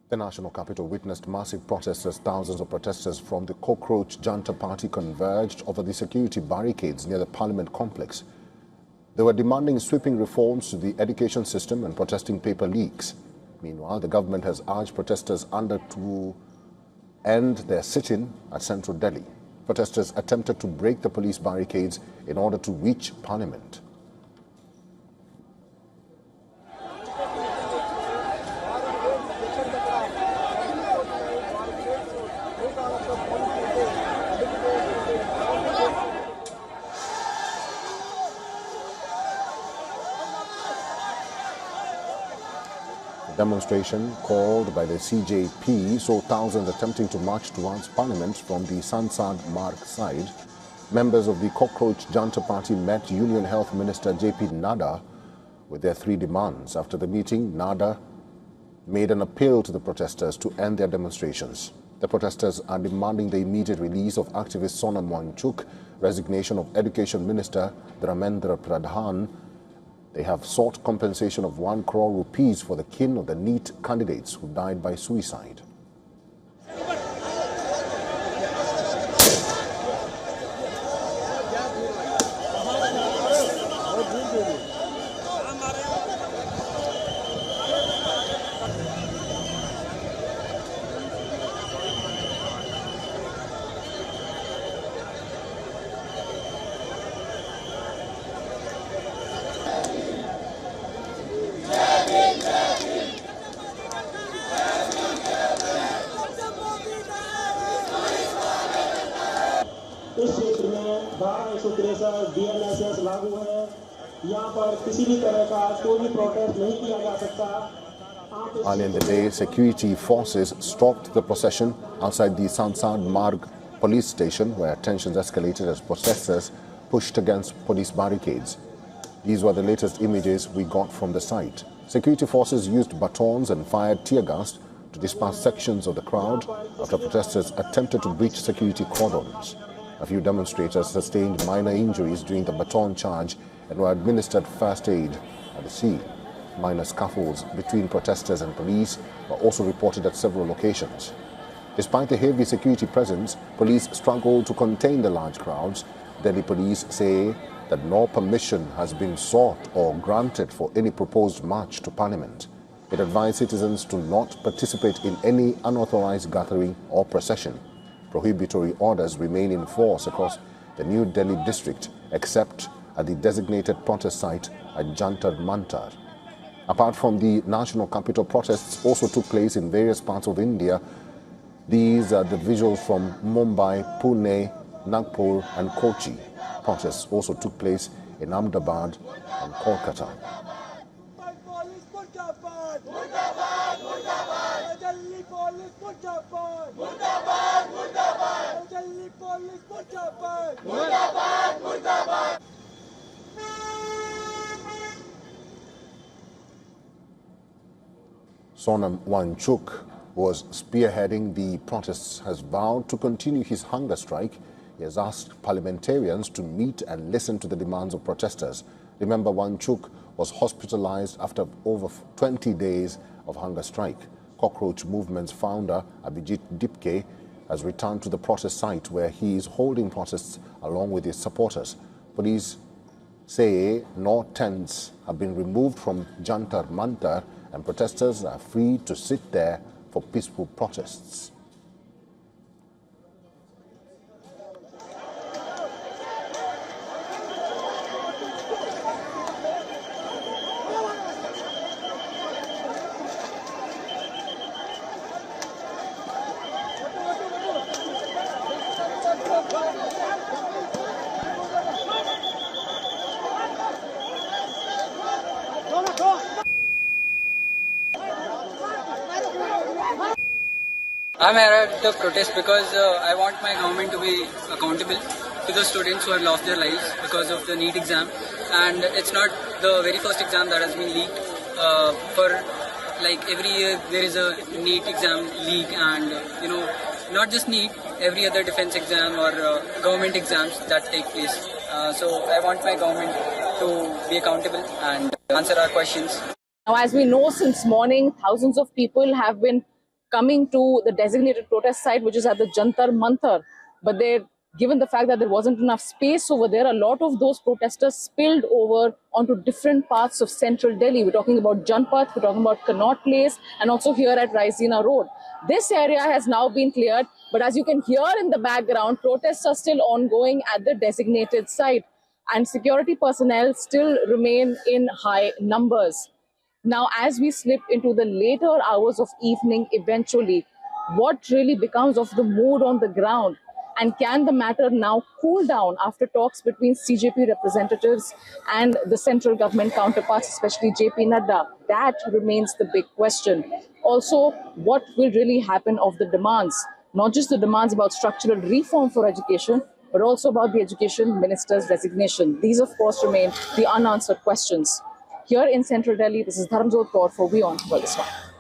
The national capital witnessed massive protests as thousands of protesters from the Cockroach Junta party converged over the security barricades near the Parliament complex. They were demanding sweeping reforms to the education system and protesting paper leaks. Meanwhile, the government has urged protesters under to end their sit-in at central Delhi. Protesters attempted to break the police barricades in order to reach Parliament. Demonstration called by the CJP saw thousands attempting to march towards Parliament from the Sansad Marg side. Members of the Cockroach Junta party met Union Health Minister JP Nadda with their three demands. After the meeting, Nadda made an appeal to the protesters to end their demonstrations. The protesters are demanding the immediate release of activist Sonam Wangchuk, resignation of Education Minister Dharmendra Pradhan. They have sought compensation of 1 crore rupees for the kin of the NEET candidates who died by suicide. इस क्षेत्र में धारा 163 DNSS लागू है। यहाँ पर किसी भी तरह का कोई भी प्रोटेस्ट नहीं किया जा सकता। Earlier in the day, security forces stopped the procession outside the Sansad Marg police station, where tensions escalated as protesters pushed against police barricades. These were the latest images we got from the site. Security forces used batons and fired tear gas to disperse sections of the crowd after protesters attempted to breach security cordons. A few demonstrators sustained minor injuries during the baton charge and were administered first aid at the scene. Minor scuffles between protesters and police were also reported at several locations. Despite the heavy security presence, police struggled to contain the large crowds. Delhi police say that no permission has been sought or granted for any proposed march to Parliament. It advised citizens to not participate in any unauthorized gathering or procession. Prohibitory orders remain in force across the New Delhi district, except at the designated protest site at Jantar Mantar. Apart from the national capital, protests also took place in various parts of India. These are the visuals from Mumbai, Pune, Nagpur and Kochi. Protests also took place in Ahmedabad and Kolkata. Sonam Wangchuk, who was spearheading the protests, has vowed to continue his hunger strike. He has asked parliamentarians to meet and listen to the demands of protesters. Remember, Wangchuk was hospitalized after over 20 days of hunger strike. Cockroach Movement's founder, Abhijit Dipke, has returned to the protest site where he is holding protests along with his supporters. Police say no tents have been removed from Jantar Mantar and protesters are free to sit there for peaceful protests. I'm here at the protest because I want my government to be accountable to the students who have lost their lives because of the NEET exam. And it's not the very first exam that has been leaked. For like every year there is a NEET exam leak, and not just NEET, every other defense exam or government exams that take place. So I want my government to be accountable and answer our questions. Now, as we know, since morning, thousands of people have been coming to the designated protest site, which is at the Jantar Mantar. But given the fact that there wasn't enough space over there, a lot of those protesters spilled over onto different parts of central Delhi. We're talking about Janpath, we're talking about Connaught Place, and also here at Raisina Road. This area has now been cleared, but as you can hear in the background, protests are still ongoing at the designated site, and security personnel still remain in high numbers. Now, as we slip into the later hours of evening eventually, what really becomes of the mood on the ground? And can the matter now cool down after talks between CJP representatives and the central government counterparts, especially JP Nadda? That remains the big question. Also, what will really happen of the demands? Not just the demands about structural reform for education, but also about the education minister's resignation. These, of course, remain the unanswered questions. Here in central Delhi, this is Dharamjot Kaur for WION The World.